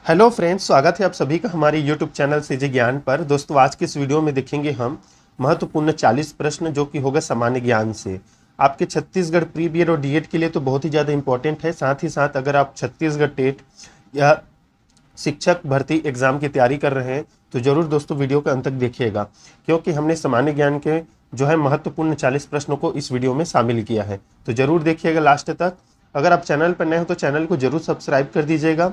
Hello friends, स्वागत है आप सभी का हमारे यूट्यूब चैनल सीजे ज्ञान पर। दोस्तों, आज के इस वीडियो में देखेंगे हम महत्वपूर्ण 40 प्रश्न जो कि होगा सामान्य ज्ञान से। आपके छत्तीसगढ़ प्री बीएड और डीएड के लिए तो बहुत ही ज़्यादा इंपॉर्टेंट है। साथ ही साथ अगर आप छत्तीसगढ़ टेट या शिक्षक भर्ती एग्जाम की तैयारी कर रहे हैं तो जरूर दोस्तों वीडियो के अंत तक देखिएगा, क्योंकि हमने सामान्य ज्ञान के जो है महत्वपूर्ण 40 प्रश्नों को इस वीडियो में शामिल किया है। तो जरूर देखिएगा लास्ट तक। अगर आप चैनल पर नए हो तो चैनल को जरूर सब्सक्राइब कर दीजिएगा।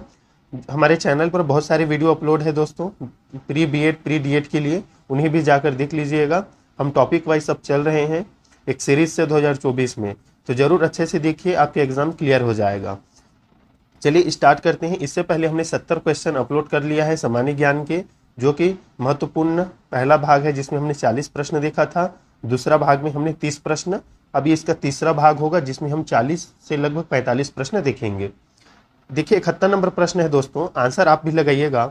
हमारे चैनल पर बहुत सारे वीडियो अपलोड है दोस्तों प्री बीएड प्री डीएड के लिए, उन्हें भी जाकर देख लीजिएगा। हम टॉपिक वाइज सब चल रहे हैं एक सीरीज से 2024 में, तो जरूर अच्छे से देखिए, आपके एग्जाम क्लियर हो जाएगा। चलिए स्टार्ट करते हैं। इससे पहले हमने 70 क्वेश्चन अपलोड कर लिया है सामान्य ज्ञान के, जो कि महत्वपूर्ण पहला भाग है जिसमें हमने 40 प्रश्न देखा था। दूसरा भाग में हमने 30 प्रश्न, अभी इसका तीसरा भाग होगा जिसमें हम 40 से लगभग 45 प्रश्न देखेंगे। देखिए 71 नंबर प्रश्न है दोस्तों, आंसर आप भी लगाइएगा।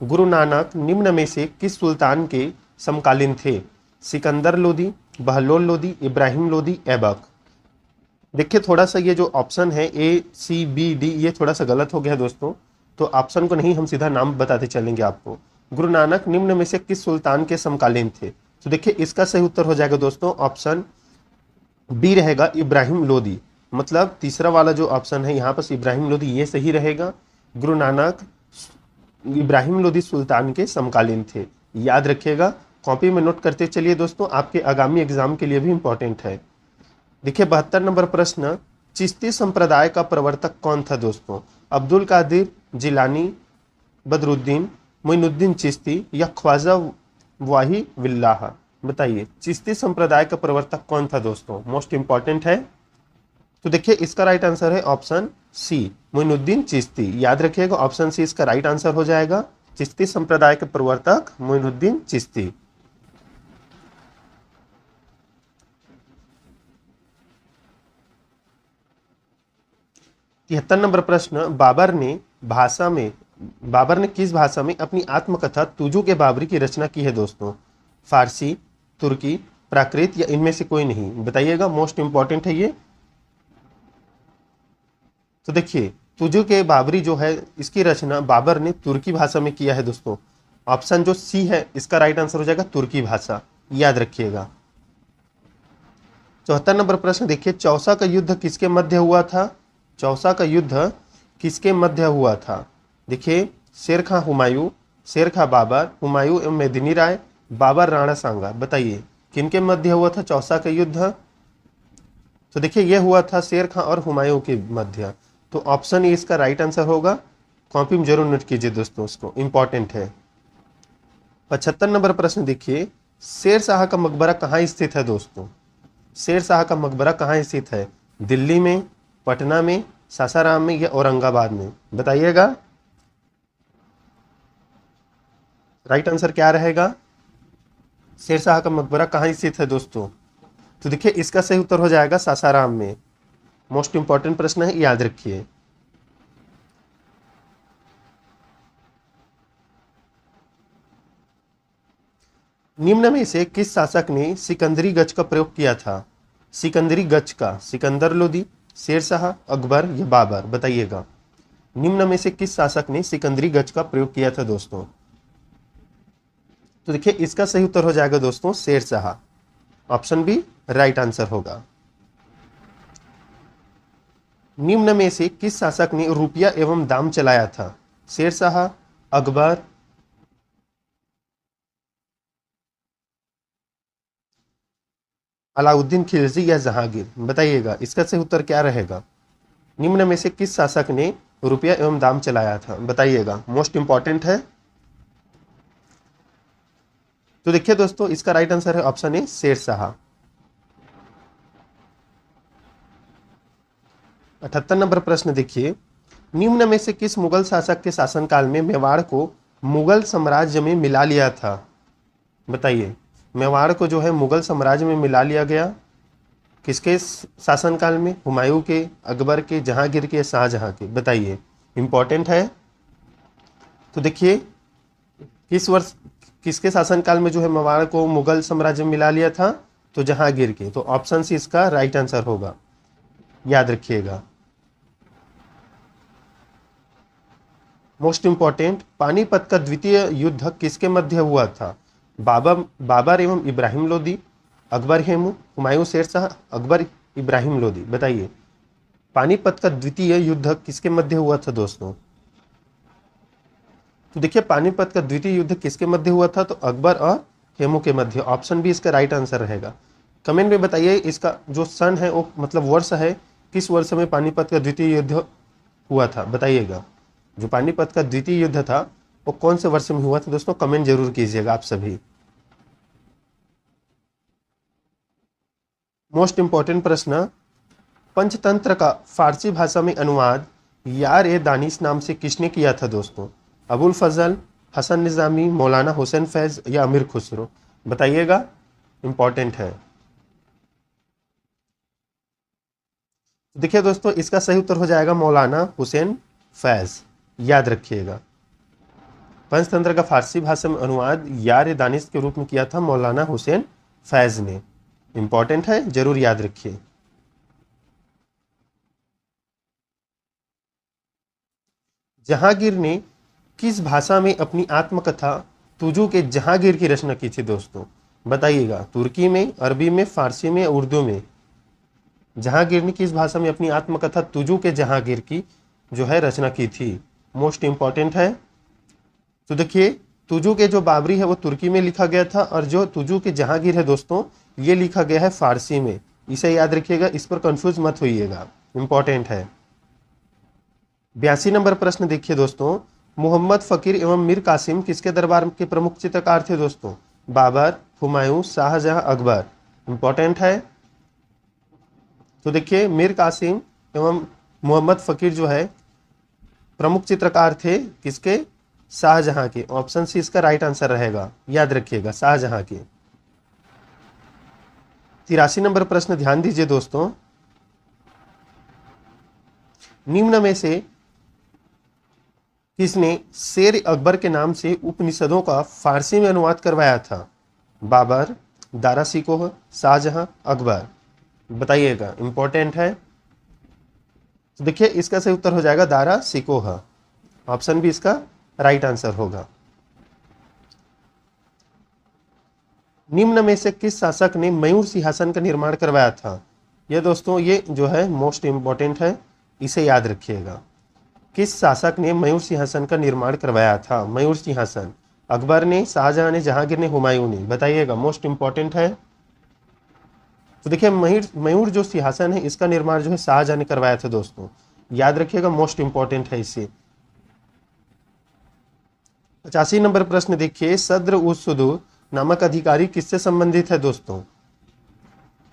गुरु नानक निम्न में से किस सुल्तान के समकालीन थे? सिकंदर लोदी, बहलोल लोदी, इब्राहिम लोदी, ऐबक। देखिए थोड़ा सा ये जो ऑप्शन है ए सी बी डी, ये थोड़ा सा गलत हो गया है दोस्तों, तो ऑप्शन को नहीं, हम सीधा नाम बताते चलेंगे आपको। गुरु नानक निम्न में से किस सुल्तान के समकालीन थे? तो देखिए इसका सही उत्तर हो जाएगा दोस्तों ऑप्शन बी रहेगा, इब्राहिम लोदी। मतलब तीसरा वाला जो ऑप्शन है यहाँ पर इब्राहिम लोदी, ये सही रहेगा। गुरु नानक इब्राहिम लोदी सुल्तान के समकालीन थे, याद रखिएगा। कॉपी में नोट करते चलिए दोस्तों, आपके आगामी एग्जाम के लिए भी इंपॉर्टेंट है। देखिए 72 नंबर प्रश्न, चिश्ती संप्रदाय का प्रवर्तक कौन था दोस्तों? अब्दुल कादिर जिलानी, बदरुद्दीन, मोइनुद्दीन चिश्ती या ख्वाजा वाही विल्लाह। बताइए चिश्ती संप्रदाय का प्रवर्तक कौन था दोस्तों, मोस्ट इंपॉर्टेंट है। तो देखिए इसका राइट आंसर है ऑप्शन सी, मोइनुद्दीन चिश्ती। याद रखिएगा ऑप्शन सी इसका राइट आंसर हो जाएगा। चिश्ती संप्रदाय के प्रवर्तक मोइनुद्दीन चिश्ती। 73 नंबर प्रश्न, बाबर ने किस भाषा में अपनी आत्मकथा तुजू के बाबरी की रचना की है दोस्तों? फारसी, तुर्की, प्राकृत या इनमें से कोई नहीं। बताइएगा, मोस्ट इंपॉर्टेंट है ये। तो देखिए तुजू के बाबरी जो है इसकी रचना बाबर ने तुर्की भाषा में किया है दोस्तों। ऑप्शन जो सी है इसका राइट आंसर हो जाएगा तुर्की भाषा, याद रखिएगा। 74 नंबर प्रश्न देखिए, चौसा का युद्ध किसके मध्य हुआ था? चौसा का युद्ध किसके मध्य हुआ था? देखिए शेर खां हुमायूं, शेर खां बाबर, हुमायूं एवं मेदिनी राय, बाबर राणा सांगा। बताइए किनके मध्य हुआ था चौसा का युद्ध? तो देखिए यह हुआ था शेर खां और हुमायूं के मध्य, तो ऑप्शन ए इसका राइट आंसर होगा। कॉपी में जरूर नोट कीजिए दोस्तों, उसको इंपॉर्टेंट है। 75 नंबर प्रश्न देखिए, शेर शाह का मकबरा कहाँ स्थित है दोस्तों? शेर शाह का मकबरा कहाँ स्थित है? दिल्ली में, पटना में, सासाराम में या औरंगाबाद में? बताइएगा राइट आंसर क्या रहेगा। शेर शाह का मकबरा कहाँ स्थित है दोस्तों? तो देखिए इसका सही उत्तर हो जाएगा सासाराम में। मोस्ट इंपॉर्टेंट प्रश्न है, याद रखिए। निम्न में से किस शासक ने सिकंदरी गज का प्रयोग किया था? सिकंदरी गज का, सिकंदर लोदी, शेर शाह, अकबर या बाबर? बताइएगा निम्न में से किस शासक ने सिकंदरी गज का प्रयोग किया था दोस्तों? तो देखिए इसका सही उत्तर हो जाएगा दोस्तों Sher Shah. Option B right answer होगा। निम्न में से किस शासक ने रुपया एवं दाम चलाया था? शेर शाह, अकबर, अलाउद्दीन खिलजी या जहांगीर? बताइएगा इसका सही उत्तर क्या रहेगा। निम्न में से किस शासक ने रुपया एवं दाम चलाया था? बताइएगा, मोस्ट इंपॉर्टेंट है। तो देखिए दोस्तों इसका राइट आंसर है option A, Sher Shah. 78 number प्रश्न देखिए, निम्न में से किस मुगल शासक के शासनकाल में मेवाड़ को मुगल साम्राज्य में मिला लिया था? बताइए मेवाड़ को जो है मुगल साम्राज्य में मिला लिया गया, किसके शासनकाल में? हुमायूं के, अकबर के, जहांगीर के, शाहजहां के? बताइए, इंपॉर्टेंट है। तो देखिए किस वर्ष किसके शासनकाल में जो है मेवाड़ को मुगल साम्राज्य में मिला लिया था? तो जहांगीर के, तो ऑप्शन सी इसका राइट आंसर होगा, याद रखिएगा। मोस्ट इंपॉर्टेंट, पानीपत का द्वितीय युद्ध किसके मध्य हुआ था? बाबर एवं इब्राहिम लोदी, अकबर हेमू, हुमायूं शेरशाह, अकबर इब्राहिम लोदी। बताइए पानीपत का द्वितीय युद्ध किसके मध्य हुआ था दोस्तों? तो देखिए पानीपत का द्वितीय युद्ध किसके मध्य हुआ था? तो अकबर और हेमू के मध्य। ऑप्शन बी इसका राइट आंसर रहेगा। कमेंट में बताइए इसका जो सन है वो मतलब वर्ष है, किस वर्ष में पानीपत का द्वितीय युद्ध हुआ था बताइएगा। जो पानीपत का द्वितीय युद्ध था वो कौन से वर्ष में हुआ था दोस्तों? कमेंट जरूर कीजिएगा आप सभी। मोस्ट इंपॉर्टेंट प्रश्न, पंचतंत्र का फारसी भाषा में अनुवाद यार ए दानिश नाम से किसने किया था दोस्तों? अबुल फजल, हसन निज़ामी, मौलाना हुसैन फैज या अमीर खुसरो? बताइएगा, इंपॉर्टेंट है। देखिए दोस्तों इसका सही उत्तर हो जाएगा मौलाना हुसैन फैज, याद रखिएगा। पंचतंत्र का फारसी भाषा में अनुवाद यार ए दानिश के रूप में किया था मौलाना हुसैन फैज ने। इंपॉर्टेंट है, जरूर याद रखिए। जहांगीर ने किस भाषा में अपनी आत्मकथा तुजू के जहांगीर की रचना की थी दोस्तों? बताइएगा, तुर्की में, अरबी में, फारसी में, उर्दू में। जहांगीर ने किस भाषा में अपनी आत्मकथा तुजू के जहांगीर की जो है रचना की थी? मोस्ट इंपॉर्टेंट है। तो देखिए तुजू के जो बाबरी है वो तुर्की में लिखा गया था और जो तुजू के जहांगीर है दोस्तों ये लिखा गया है फारसी में। इसे याद रखिएगा, इस पर कंफ्यूज मत होइएगा, इंपॉर्टेंट है। 82 नंबर प्रश्न देखिए दोस्तों, मोहम्मद फकीर एवं मीर कासिम किसके दरबार के प्रमुख चित्रकार थे दोस्तों? बाबर, हुमायूं, शाहजहां, अकबर। इंपॉर्टेंट है। तो देखिए मीर कासिम एवं मोहम्मद फकीर जो है प्रमुख चित्रकार थे किसके? शाहजहां के। ऑप्शन सी इसका राइट आंसर रहेगा, याद रखिएगा, शाहजहां के। 83 नंबर प्रश्न ध्यान दीजिए दोस्तों, निम्न में से किसने शेर अकबर के नाम से उपनिषदों का फारसी में अनुवाद करवाया था? बाबर, दारा सिकोह, शाहजहां, अकबर। बताइएगा, इंपॉर्टेंट है। तो देखिए इसका सही उत्तर हो जाएगा दारा सिकोह। ऑप्शन भी इसका राइट आंसर होगा। निम्न में से किस शासक ने मयूर सिंहासन का निर्माण करवाया था? ये दोस्तों ये जो है मोस्ट इंपॉर्टेंट है, इसे याद रखिएगा। किस शासक ने मयूर सिंहासन का निर्माण करवाया था? मयूर सिंहासन अकबर ने, शाहजहां ने, जहांगीर ने, हुमायूं ने। बताइएगा, मोस्ट इंपॉर्टेंट है। तो देखिए मयूर जो सिंहासन है इसका निर्माण जो है शाहजहां ने करवाया था दोस्तों, याद रखिएगा, मोस्ट इंपॉर्टेंट है इसे। 85 नंबर प्रश्न देखिए, सद्र उस सुदूर नामक अधिकारी किससे संबंधित है दोस्तों?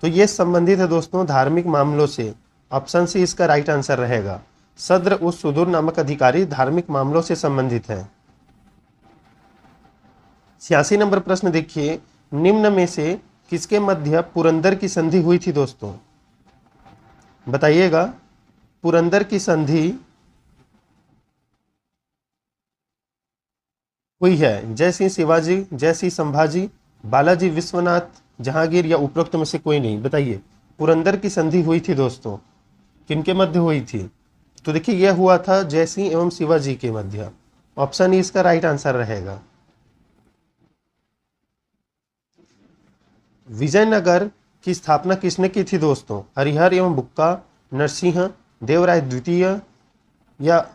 तो ये संबंधित है दोस्तों धार्मिक मामलों से। ऑप्शन सी इसका राइट आंसर रहेगा। सद्र उस सुदूर नामक अधिकारी धार्मिक मामलों से संबंधित है। 86 नंबर प्रश्न देखिए, निम्न में से किसके मध्य पुरंदर की संधि हुई थी दोस्तों? बताइएगा, पुरंदर की संधि हुई है जय सिंह शिवाजी, जय सिंह संभाजी, बालाजी विश्वनाथ, जहांगीर या उपरोक्त में से कोई नहीं। बताइए पुरंदर की संधि हुई थी दोस्तों, किनके मध्य हुई थी? तो देखिए यह हुआ था जय सिंह एवं शिवाजी के मध्य। ऑप्शन ई इसका राइट आंसर रहेगा। विजयनगर की स्थापना किसने की थी दोस्तों? हरिहर एवं बुक्का, नरसिंह, देवराय द्वितीय या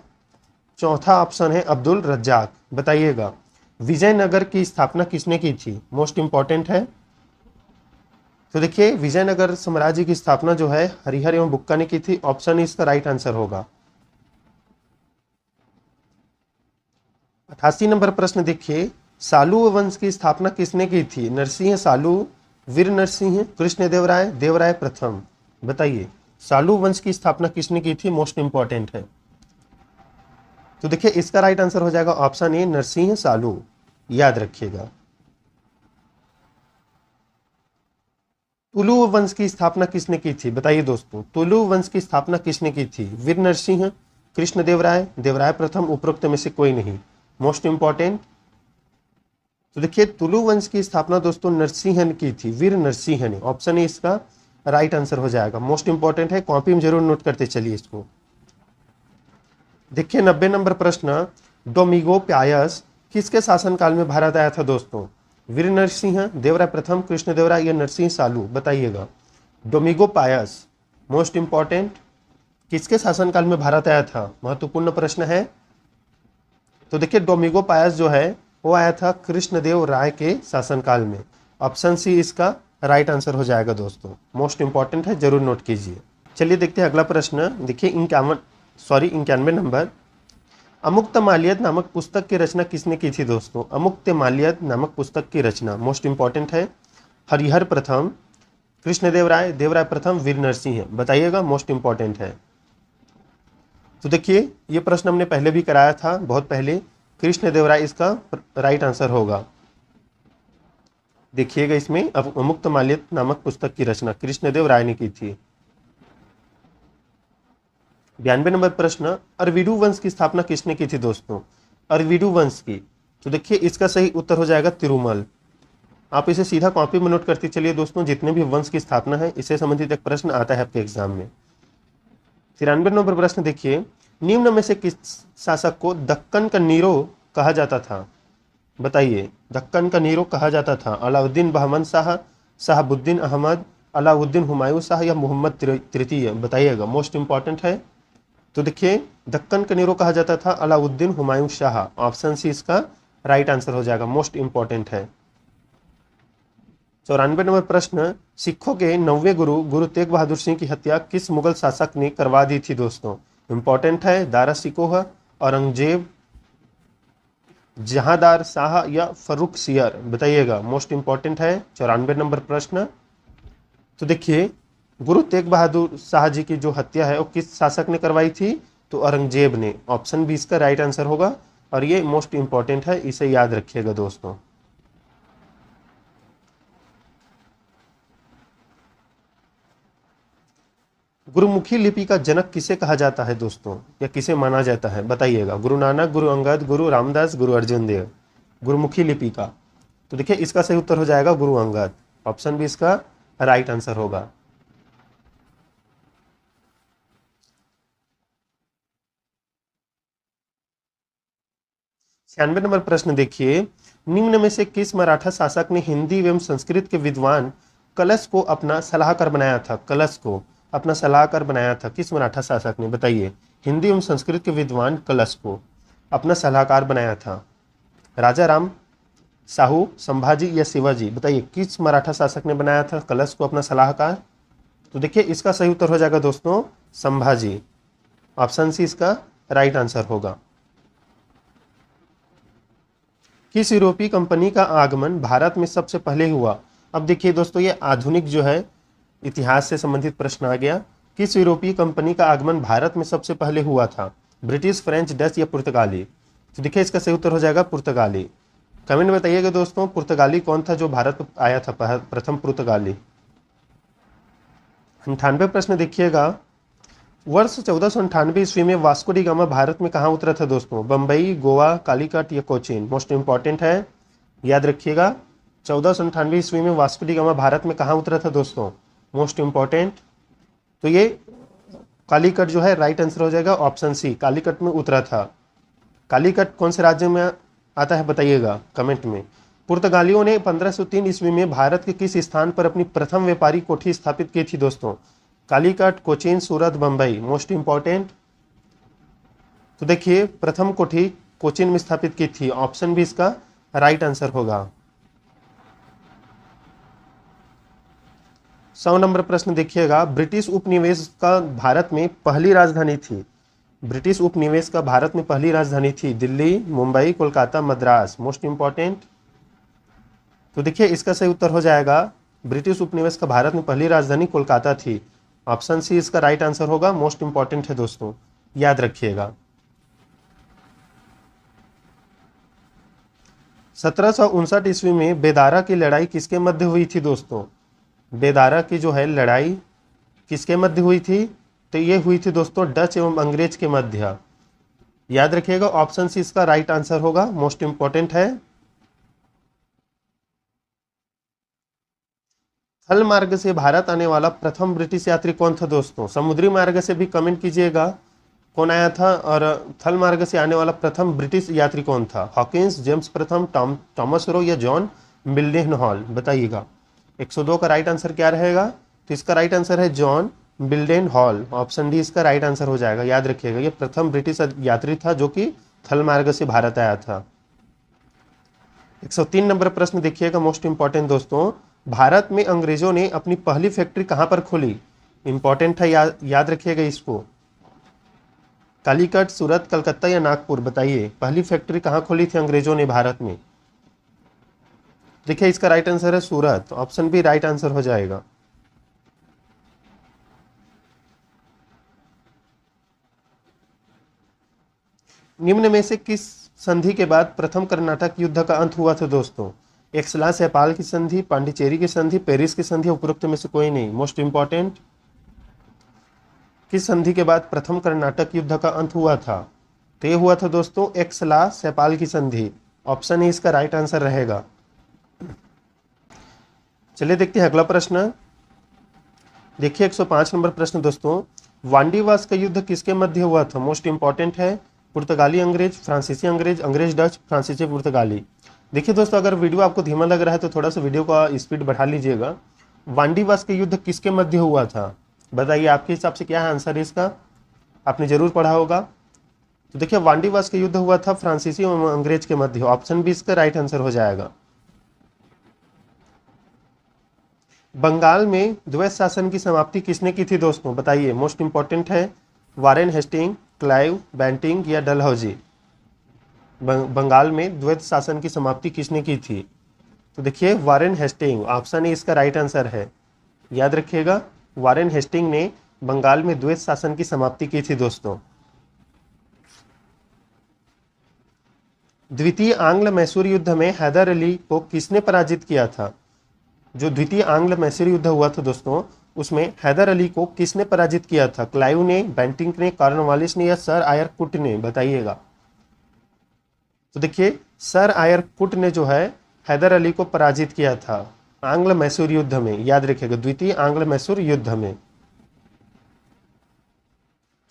चौथा ऑप्शन है अब्दुल रज्जाक। बताइएगा विजयनगर की स्थापना किसने की थी? मोस्ट इंपॉर्टेंट है। तो देखिए विजयनगर साम्राज्य की स्थापना जो है हरिहर एवं बुक्का ने की थी। ऑप्शन इसका राइट आंसर होगा। 88 नंबर प्रश्न देखिए, सालू वंश की स्थापना किसने की थी? नरसिंह सालू, वीर नरसिंह, कृष्णदेवराय, देवराय प्रथम। बताइए सालू वंश की स्थापना किसने की थी? मोस्ट इंपॉर्टेंट है। तो देखिए इसका राइट आंसर हो जाएगा ऑप्शन ए नरसिंह सालू, याद रखिएगा। तुलु वंश की स्थापना किसने की थी? बताइए दोस्तों तुलु वंश की स्थापना किसने की थी? वीर नरसिंह, कृष्णदेवराय, देवराय प्रथम, उपरोक्त में से कोई नहीं। Most important. तो देखिए तुलु वंश की स्थापना दोस्तों नरसिंह ने की थी, वीर नरसिंह ने। ऑप्शन ए इसका राइट आंसर हो जाएगा। मोस्ट इंपॉर्टेंट है, कॉपी में जरूर नोट करते चलिए इसको। देखिए 90 नंबर प्रश्न, डोमिगो पायस किसके शासनकाल में भारत आया था दोस्तों? वीर नरसिंह, देवराय प्रथम, कृष्णदेवराय या नरसिंह सालू? बताइएगा। डोमिगो पायस मोस्ट इंपॉर्टेंट किसके शासनकाल में भारत आया था? महत्वपूर्ण प्रश्न है। तो देखिए डोमिगो पायस जो है वो आया था कृष्णदेव राय के शासनकाल में। ऑप्शन सी इसका राइट आंसर हो जाएगा दोस्तों, मोस्ट इंपॉर्टेंट है, जरूर नोट कीजिए। चलिए देखते हैं अगला प्रश्न। देखिए 91 नंबर। अमुक्त मालियत नामक पुस्तक की रचना किसने की थी दोस्तों? अमुक्त मालियत नामक पुस्तक की रचना मोस्ट इंपॉर्टेंट है। हरिहर प्रथम, कृष्णदेव राय, देवराय प्रथम, वीर नरसिंह? बताइएगा, मोस्ट इंपॉर्टेंट है। तो देखिए ये प्रश्न हमने पहले भी कराया था, बहुत पहले। कृष्णदेव राय इसका राइट आंसर होगा। देखिएगा इसमें अमुक्त मालियत नामक पुस्तक की रचना कृष्णदेव राय ने की थी। 92 नंबर प्रश्न। अरविडू वंश की स्थापना किसने की थी दोस्तों? अरविडू वंश की। तो देखिए इसका सही उत्तर हो जाएगा तिरुमल। आप इसे सीधा कॉपी में नोट करते चलिए दोस्तों, जितने भी वंश की स्थापना है इससे संबंधित एक प्रश्न आता है आपके एग्जाम में। 93 नंबर प्रश्न देखिए, निम्न में से किस शासक को दक्कन का नीरो कहा जाता था? बताइए, दक्कन का नीरो कहा जाता था? अलाउद्दीन बहमन शाह, शहाबुद्दीन अहमद, अलाउद्दीन हुमायूं शाह या मोहम्मद तृतीय? बताइएगा, मोस्ट इंपॉर्टेंट है। तो देखिए दक्कन का नीरो कहा जाता था अलाउद्दीन हुमायूं शाह। ऑप्शन सी इसका राइट आंसर हो जाएगा, मोस्ट इंपॉर्टेंट है। 94 नंबर प्रश्न। सिखों के 9वें गुरु गुरु तेग बहादुर सिंह की हत्या किस मुगल शासक ने करवा दी थी दोस्तों? इंपॉर्टेंट है। दारा सिकोह, औरंगजेब, जहांदार शाह या फर्रुख सियर? बताइएगा, मोस्ट इंपॉर्टेंट है। 94 नंबर प्रश्न। तो देखिए गुरु तेग बहादुर शाह जी की जो हत्या है वो किस शासक ने करवाई थी? तो औरंगजेब ने। ऑप्शन बी इसका राइट आंसर होगा और ये मोस्ट इंपॉर्टेंट है, इसे याद रखिएगा दोस्तों। गुरुमुखी लिपि का जनक किसे कहा जाता है दोस्तों, या किसे माना जाता है? बताइएगा। गुरु नानक, गुरु अंगद, गुरु रामदास, गुरु अर्जुन देव? गुरुमुखी लिपि का। तो देखिए इसका सही उत्तर हो जाएगा गुरु अंगद। ऑप्शन बी इसका राइट आंसर होगा। 96 नंबर प्रश्न देखिए, निम्न में से किस मराठा शासक ने हिंदी एवं संस्कृत के विद्वान कलश को अपना सलाहकार बनाया था? कलश को अपना सलाहकार बनाया था किस मराठा शासक ने? बताइए। हिंदी एवं संस्कृत के विद्वान कलश को अपना सलाहकार बनाया था? राजा राम, साहू, संभाजी या शिवाजी? बताइए किस मराठा शासक ने बनाया था कलश को अपना सलाहकार? तो देखिए इसका सही उत्तर हो जाएगा दोस्तों संभाजी। ऑप्शन सी इसका राइट आंसर होगा। किस यूरोपीय कंपनी का आगमन भारत में सबसे पहले हुआ? अब देखिए दोस्तों ये आधुनिक जो है इतिहास से संबंधित प्रश्न आ गया। किस यूरोपीय कंपनी का आगमन भारत में सबसे पहले हुआ था? ब्रिटिश, फ्रेंच, डच या पुर्तगाली? तो देखिए इसका सही उत्तर हो जाएगा पुर्तगाली। कमेंट में बताइएगा दोस्तों पुर्तगाली कौन था जो भारत में आया था प्रथम पुर्तगाली। 98 प्रश्न देखिएगा, वर्ष 1498 ईस्वी में वास्को डी गामा भारत में कहाँ उतरा था दोस्तों? बम्बई, गोवा, कालीकट या कोचीन? मोस्ट इंपॉर्टेंट है, याद रखिएगा। 1498 ईस्वी में वास्को डी गामा भारत में कहाँ उतरा था दोस्तों? Most important. तो ये कालीकट जो है राइट आंसर हो जाएगा, ऑप्शन सी कालीकट में उतरा था। कालीकट कौन से राज्य में आता है बताइएगा कमेंट में। पुर्तगालियों ने 1503 ईस्वी में भारत के किस स्थान पर अपनी प्रथम व्यापारी कोठी स्थापित की थी दोस्तों? कालीकट, कोचीन, सूरत, बंबई? Most important. तो देखिए प्रथम कोठी कोचीन में स्थापित की थी। ऑप्शन भी इसका राइट आंसर होगा। 100 नंबर प्रश्न देखिएगा, ब्रिटिश उपनिवेश का भारत में पहली राजधानी थी? ब्रिटिश उपनिवेश का भारत में पहली राजधानी थी दिल्ली, मुंबई, कोलकाता, मद्रास? Most important. तो देखिए इसका सही उत्तर हो जाएगा ब्रिटिश उपनिवेश का भारत में पहली राजधानी कोलकाता थी। ऑप्शन सी इसका राइट आंसर होगा, मोस्ट इंपॉर्टेंट है दोस्तों, याद रखिएगा। 1759 ईस्वी में बेदारा की लड़ाई किसके मध्य हुई थी दोस्तों? बेदारा की जो है लड़ाई किसके मध्य हुई थी? तो ये हुई थी दोस्तों डच एवं अंग्रेज के मध्य। याद रखिएगा, ऑप्शन सी इसका राइट आंसर होगा, मोस्ट इंपॉर्टेंट है। थल मार्ग से भारत आने वाला प्रथम ब्रिटिश यात्री कौन था दोस्तों? समुद्री मार्ग से भी कमेंट कीजिएगा कौन आया था और थल मार्ग से आने वाला प्रथम ब्रिटिश यात्री कौन था? हॉकिंस, जेम्स प्रथम, थॉमस रो या जॉन मिल्डन हॉल? बताइएगा। 102 का राइट आंसर क्या रहेगा? तो इसका राइट आंसर है जॉन मिल्डन हॉल। ऑप्शन डी इसका राइट आंसर हो जाएगा। याद रखिएगा, ये प्रथम ब्रिटिश यात्री था जो कि थल मार्ग से भारत आया था। 103 नंबर प्रश्न देखिएगा, मोस्ट इंपॉर्टेंट दोस्तों। भारत में अंग्रेजों ने अपनी पहली फैक्ट्री कहां पर खोली? इंपॉर्टेंट है, याद रखिएगा इसको। कालीकट, सूरत, कलकत्ता या नागपुर? बताइए, पहली फैक्ट्री कहां खोली थी अंग्रेजों ने भारत में? देखिए, इसका राइट आंसर है सूरत। ऑप्शन बी राइट आंसर हो जाएगा। निम्न में से किस संधि के बाद प्रथम कर्नाटक युद्ध का अंत हुआ था दोस्तों? एक्सला सैपाल की संधि, पांडिचेरी की संधि, पेरिस की संधि, उपरोक्त में से कोई नहीं। मोस्ट इंपॉर्टेंट, किस संधि के बाद प्रथम कर्नाटक युद्ध का अंत हुआ था? तो ये हुआ था दोस्तों एक्सला सैपाल की संधि। ऑप्शन ए इसका राइट आंसर रहेगा। चलिए देखते हैं अगला प्रश्न। देखिए 105 नंबर प्रश्न दोस्तों। वांडीवास का युद्ध किसके मध्य हुआ था? मोस्ट इंपॉर्टेंट है। पुर्तगाली अंग्रेज, फ्रांसीसी अंग्रेज, अंग्रेज डच, फ्रांसीसी पुर्तगाली? देखिए दोस्तों, अगर वीडियो आपको धीमा लग रहा है तो थोड़ा सा वीडियो का स्पीड बढ़ा लीजिएगा। वांडीवास का युद्ध किसके मध्य हुआ था? बताइए, आपके हिसाब से क्या है आंसर इसका? आपने जरूर पढ़ा होगा। तो देखिए, वांडीवास का युद्ध हुआ था फ्रांसीसी और अंग्रेज के मध्य। ऑप्शन बी इसका राइट आंसर हो जाएगा। बंगाल में द्वैत शासन की समाप्ति किसने की थी दोस्तों? बताइए, मोस्ट इंपॉर्टेंट है। वारेन हेस्टिंग, क्लाइव, बैंटिंग या डलहौजी? बंगाल में द्वैत शासन की समाप्ति किसने की थी? तो देखिए, वारेन हेस्टिंग। ऑप्शन ए इसका राइट आंसर है। याद रखिएगा, वारेन हेस्टिंग ने बंगाल में द्वैत शासन की समाप्ति की थी दोस्तों। द्वितीय आंग्ल मैसूर युद्ध में हैदर अली को किसने पराजित किया था? जो द्वितीय आंग्ल मैसूर युद्ध हुआ था दोस्तों, उसमें हैदर अली को किसने पराजित किया था? क्लाइव ने, बेंटिंक ने, कॉर्नवालिस ने या सर आयर कुट ने? बताइएगा। तो देखिए, सर आयर कुट ने जो है हैदर अली को पराजित किया था आंग्ल मैसूर युद्ध में। याद रखिएगा, द्वितीय आंग्ल मैसूर युद्ध में।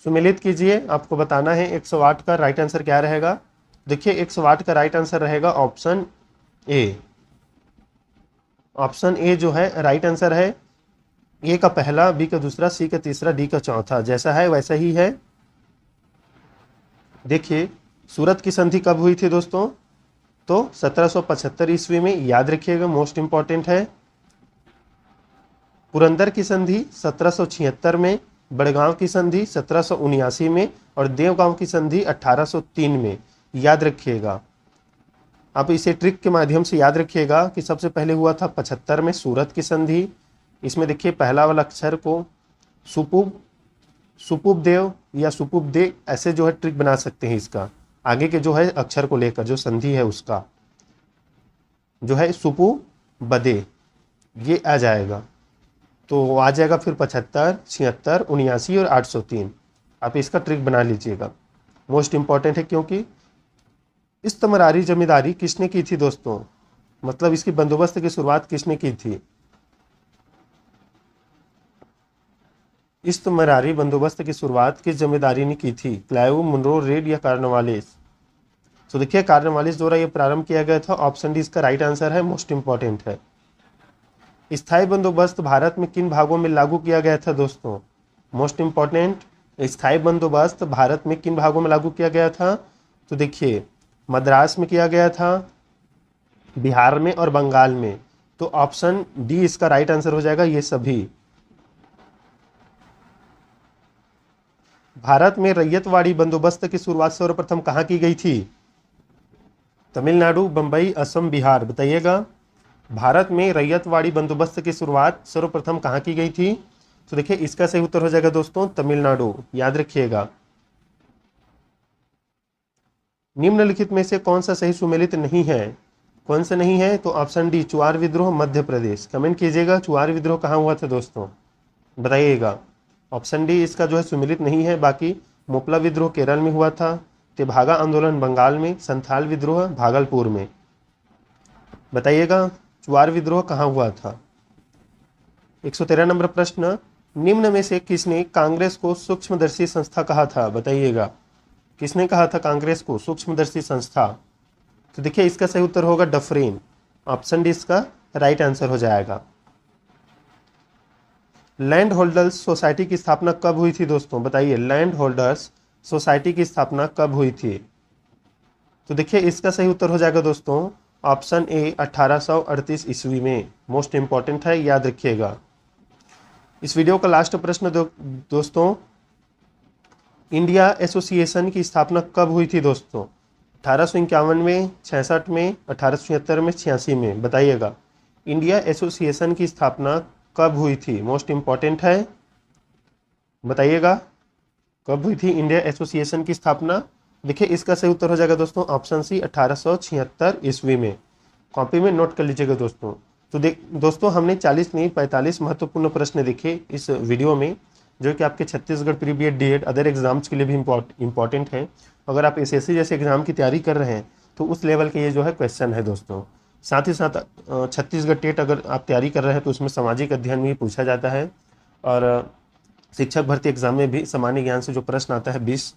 सुमिलित कीजिए, आपको बताना है 108 का राइट आंसर क्या रहेगा। देखिए, 108 का राइट आंसर रहेगा ऑप्शन ए। ऑप्शन ए जो है राइट आंसर है। ए का पहला, बी का दूसरा, सी का तीसरा, डी का चौथा। जैसा है वैसा ही है। देखिए, सूरत की संधि कब हुई थी दोस्तों? तो 1775 ईस्वी में। याद रखिएगा, मोस्ट इंपॉर्टेंट है। पुरंदर की संधि 1776 में, बड़गांव की संधि 1779 में और देवगांव की संधि 1803 में। याद रखिएगा, आप इसे ट्रिक के माध्यम से याद रखिएगा कि सबसे पहले हुआ था 75 में सूरत की संधि। इसमें देखिए, पहला वाला अक्षर को सुपुब देव या सुपुब दे, ऐसे जो है ट्रिक बना सकते हैं। इसका आगे के जो है अक्षर को लेकर जो संधि है उसका जो है सुपु बदे, ये आ जाएगा। तो आ जाएगा फिर 75, 76, 79 और 803। आप इसका ट्रिक बना लीजिएगा, मोस्ट इंपॉर्टेंट है। क्योंकि इस्तमरारी जमींदारी किसने की थी दोस्तों? मतलब इसकी बंदोबस्त की शुरुआत किसने की थी? इस्तमरारी बंदोबस्त की शुरुआत किस जमींदारी ने की थी? क्लाइव, मुनरो, रेड या कॉर्नवालिस? तो देखिए, कॉर्नवालिस द्वारा यह प्रारंभ किया गया था। ऑप्शन डी इसका राइट आंसर है, मोस्ट इंपॉर्टेंट है। स्थायी बंदोबस्त भारत में किन भागों में लागू किया गया था दोस्तों? मोस्ट इंपॉर्टेंट, स्थायी बंदोबस्त भारत में किन भागों में लागू किया गया था? तो देखिए, मद्रास में किया गया था, बिहार में और बंगाल में। तो ऑप्शन डी इसका राइट आंसर हो जाएगा, ये सभी। भारत में रैयतवाड़ी बंदोबस्त की शुरुआत सर्वप्रथम कहाँ की गई थी? तमिलनाडु, बंबई, असम, बिहार? बताइएगा। भारत में रैयतवाड़ी बंदोबस्त की शुरुआत सर्वप्रथम कहाँ की गई थी? तो देखिए, इसका सही उत्तर हो जाएगा दोस्तों तमिलनाडु। याद रखिएगा। निम्नलिखित में से कौन सा सही सुमेलित नहीं है? कौन सा नहीं है? तो ऑप्शन डी, चुआर विद्रोह, मध्य प्रदेश। कमेंट कीजिएगा, चुआर विद्रोह कहाँ हुआ था दोस्तों? बताइएगा। ऑप्शन डी इसका जो है सुमेलित नहीं है। बाकी मोपला विद्रोह केरल में हुआ था, तेभागा आंदोलन बंगाल में, संथाल विद्रोह भागलपुर में। बताइएगा, चुआर विद्रोह कहाँ हुआ था? 113 नंबर प्रश्न। निम्न में से किसने कांग्रेस को सूक्ष्मदर्शी संस्था कहा था, बताइएगा। किसने कहा था कांग्रेस को सूक्ष्मदर्शी संस्था? तो देखिए इसका सही उत्तर होगा डफरेन। ऑप्शन डी इसका राइट आंसर हो जाएगा। लैंड होल्डर्स सोसाइटी की स्थापना कब हुई थी दोस्तों, बताइए। लैंड होल्डर्स सोसाइटी की स्थापना कब हुई थी? तो देखिए इसका सही उत्तर हो जाएगा दोस्तों ऑप्शन ए 1838 ईस्वी में। मोस्ट इंपॉर्टेंट है, याद रखिएगा। इस वीडियो का लास्ट प्रश्न दोस्तों, इंडिया एसोसिएशन की स्थापना कब हुई थी दोस्तों? 1851 में, 66 में, 1876 में, 86 में, बताइएगा। इंडिया एसोसिएशन की स्थापना कब हुई थी? मोस्ट इंपॉर्टेंट है, बताइएगा कब हुई थी इंडिया एसोसिएशन की स्थापना। देखिए इसका सही उत्तर हो जाएगा दोस्तों ऑप्शन सी 1876 ईस्वी में। कॉपी में नोट कर लीजिएगा दोस्तों। तो दोस्तों हमने 40 नहीं 45 महत्वपूर्ण प्रश्न देखे इस वीडियो में, जो कि आपके Chhattisgarh pre B Ed D Ed other exams के लिए भी इम्पॉर्टेंट है। अगर आप एसएससी जैसे एग्जाम की तैयारी कर रहे हैं तो उस लेवल के ये जो है क्वेश्चन है दोस्तों। साथ ही साथ छत्तीसगढ़ टेट अगर आप तैयारी कर रहे हैं तो उसमें सामाजिक अध्ययन भी पूछा जाता है, और शिक्षक भर्ती एग्जाम में भी सामान्य ज्ञान से जो प्रश्न आता है 20,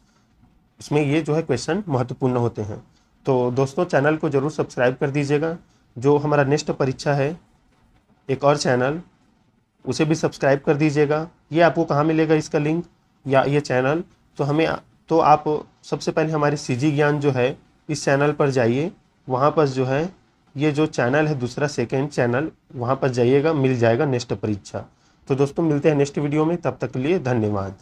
उसमें ये जो है क्वेश्चन महत्वपूर्ण होते हैं। तो दोस्तों चैनल को जरूर सब्सक्राइब कर दीजिएगा। जो हमारा नेक्स्ट परीक्षा है एक और चैनल, उसे भी सब्सक्राइब कर दीजिएगा। ये आपको कहाँ मिलेगा इसका लिंक या ये चैनल? तो आप सबसे पहले हमारे सीजी ज्ञान जो है इस चैनल पर जाइए, वहाँ पर जो है ये जो चैनल है दूसरा सेकेंड चैनल, वहाँ पर जाइएगा, मिल जाएगा नेक्स्ट परीक्षा। तो दोस्तों मिलते हैं नेक्स्ट वीडियो में, तब तक के लिए धन्यवाद।